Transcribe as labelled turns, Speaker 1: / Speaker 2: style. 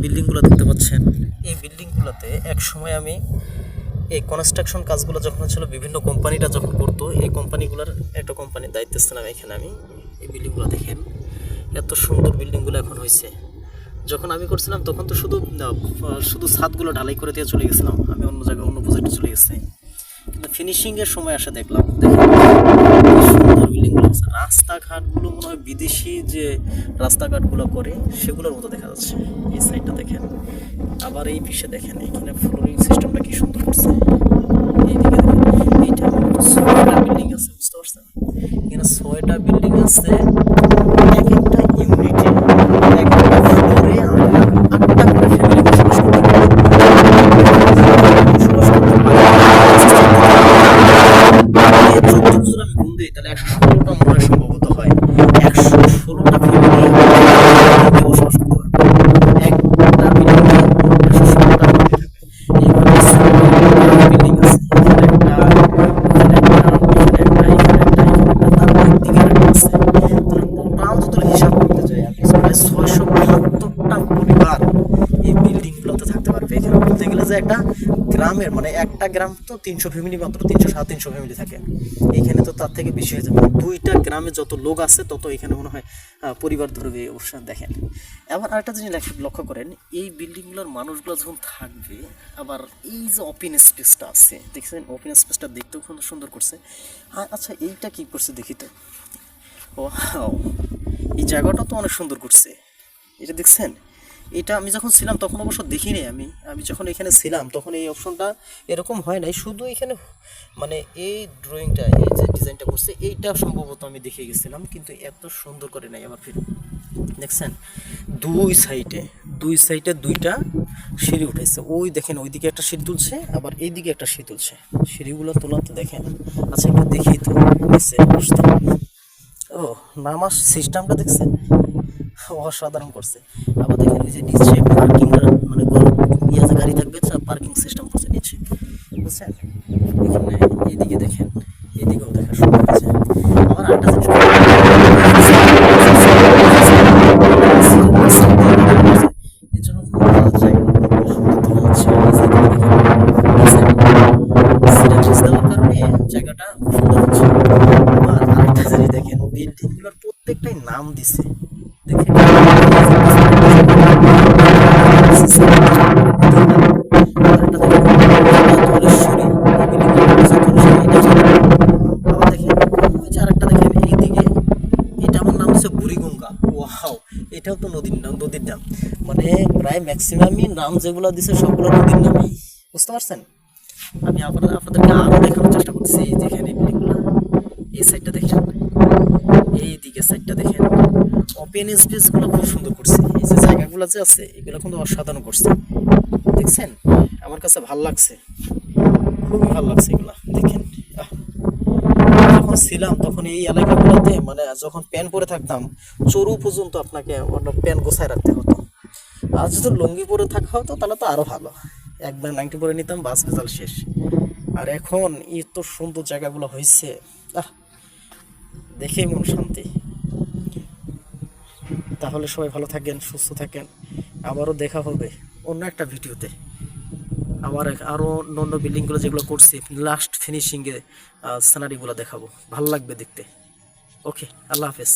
Speaker 1: বিল্ডিংগুলো দেখতে পাচ্ছেন, এই বিল্ডিংগুলোতে এক সময় আমি এই কনস্ট্রাকশন কাজগুলো যখন ছিল, বিভিন্ন কোম্পানিটা যখন করতো, এই কোম্পানিগুলোর একটা কোম্পানির দায়িত্বে ছিলাম এখানে আমি। এই বিল্ডিংগুলো দেখেন, এত সুন্দর বিল্ডিংগুলো এখন হয়েছে। যখন আমি করছিলাম তখন তো শুধু ছাদগুলো ঢালাই করে দিয়ে চলে গেছিলাম, আমি অন্য জায়গায় অন্য প্রজেক্টে চলে গেছি। কিন্তু ফিনিশিংয়ের সময় আসে দেখলাম, দেখেন সুন্দর বিল্ডিংগুলো আছে। রাস্তাঘাটগুলো মনে হয় বিদেশি যে রাস্তাঘাটগুলো করে সেগুলোর মতো দেখা যাচ্ছে। এই সাইডটা দেখেন, আবার এই পিছে দেখেন, এখানে ফ্লোরিং সিস্টেমটা কি সুন্দর করছে। এইদিকে দেখেন, এইটা 6টা বিল্ডিং আছে, বুঝতে পারছেন? এখানে 6টা বিল্ডিং আছে, এক একটা ইউনিটে, এক একটা ফ্লোরে আমরা 8টা করে ফ্যামিলি বসবাস করতে পারি। যদি আমি গুণ দিই তাহলে 116টা মনে হয় সম্ভবত হয়। 116টা ফ্যামিলি বসবাস করতে পারবে একটা বিল্ডিংয়ে। 116টা ফ্যামিলি থাকবে। এইভাবে বিল্ডিং আছে, এখানে একটা, এখানে একটা, এখানে একটা, তারপর দিকে একটা আছে। তাহলে টোটাল যদি হিসাব করতে যাই আমি, প্রায় 672টা পরিবার এই বিল্ডিংগুলোতে থাকতে পারবে। এখানে বলতে গেলে যে একটা গ্রামের, মানে একটা গ্রাম তো 300 ফ্যামিলি, মাত্র 300-350 ফ্যামিলি থাকে। এইখানে তো তার থেকে বেশি হয়ে যাবে। 2টা গ্রামে যত লোক আছে তত এখানে মনে হয় পরিবার ধরবে। অবশ্য দেখেন, আবার আরেকটা জিনিস লক্ষ্য করেন, এই বিল্ডিংগুলোর মানুষগুলো যখন থাকবে, আবার এই যে ওপেন স্পেসটা আছে দেখছেন, ওপেন স্পেসটা দেখতেও খুব সুন্দর করছে। আচ্ছা, এইটা কি করছে দেখি তো। ও, এই জায়গাটা তো অনেক সুন্দর করছে, এটা দেখছেন? এটা আমি যখন ছিলাম তখন অবশ্য দেখিনি। আমি যখন এখানে ছিলাম তখন এই অপশনটা এরকম হয় নাই। শুধু এখানে মানে এই ড্রয়িংটা, এই যে ডিজাইনটা করছে, এইটা সম্ভবত আমি দেখে গেছিলাম, কিন্তু এত সুন্দর করে নাই। আবার ফির দেখছেন, দুই সাইডে 2টা সিঁড়ি উঠেছে। ওই দেখেন, ওইদিকে একটা সিঁড়ি তুলছে, আবার এইদিকে একটা সিঁড়ি তুলছে। সিঁড়িগুলো তোলাতে দেখেন। আচ্ছা, একটু দেখি তো নিচে বসতাম। ও, নামার সিস্টেমটা দেখছেন, অসাধারণ করছে। আবার দেখেন এই যে নিচে পার্কিং, মানে যে গাড়ি থাকবে, পার্কিং সিস্টেম করছে নিচে, বুঝছেন? এখানে এইদিকে দেখেন, এইদিকেও দেখা শুরু হয়েছে। আবার আরেকটা জিনিস, এর জন্য কোনো ভালো জায়গা সুন্দর হচ্ছে। দেওয়ার কারণে জায়গাটা সুন্দর হচ্ছে। আবার আরেকটা জিনিস দেখেন, বিল্ডিংগুলোর প্রত্যেকটাই নাম দিছে, দেখেন। এটাও তো নদীর নাম। মানে প্রায় ম্যাক্সিমামই নাম যেগুলো দিছে সবগুলো নদীর নামই, বুঝতে পারছেন? আমি আপনাদেরকে আরো দেখানোর চেষ্টা করছি। যেখানে বিল্ডিংগুলো, এই সাইডটা দেখেন, এইদিকে সাইডটা দেখেন, ওপেন স্পেসগুলো খুব সুন্দর করছে। এই যে জায়গাগুলো যে আছে এগুলো কিন্তু অসাধারণ করছে, দেখছেন? আমার কাছে ভালো লাগছে, খুবই ভালো লাগছে এগুলা দেখেন। যখন ছিলাম তখন এই এলাকাগুলোতে, মানে যখন প্যান্ট পরে থাকতাম, চরু পর্যন্ত আপনাকে অন্য প্যান্ট গোছায় রাখতে হতো। আর যদি লুঙ্গি পরে থাকা হতো তাহলে তো আরো ভালো, একবার 90 পরে নিতাম, বাস ভেজাল শেষ। আর এখন এত সুন্দর জায়গাগুলো হয়েছে, দেখেই মন শান্তি। তাহলে সবাই ভালো থাকেন, সুস্থ থাকেন। আবারও দেখা হবে অন্য একটা ভিডিওতে। আবার আরও অন্য বিল্ডিংগুলো যেগুলো করছি, লাস্ট ফিনিশিংয়ে সিনারিগুলো দেখাবো, ভালো লাগবে দেখতে। ওকে, আল্লাহ হাফেজ।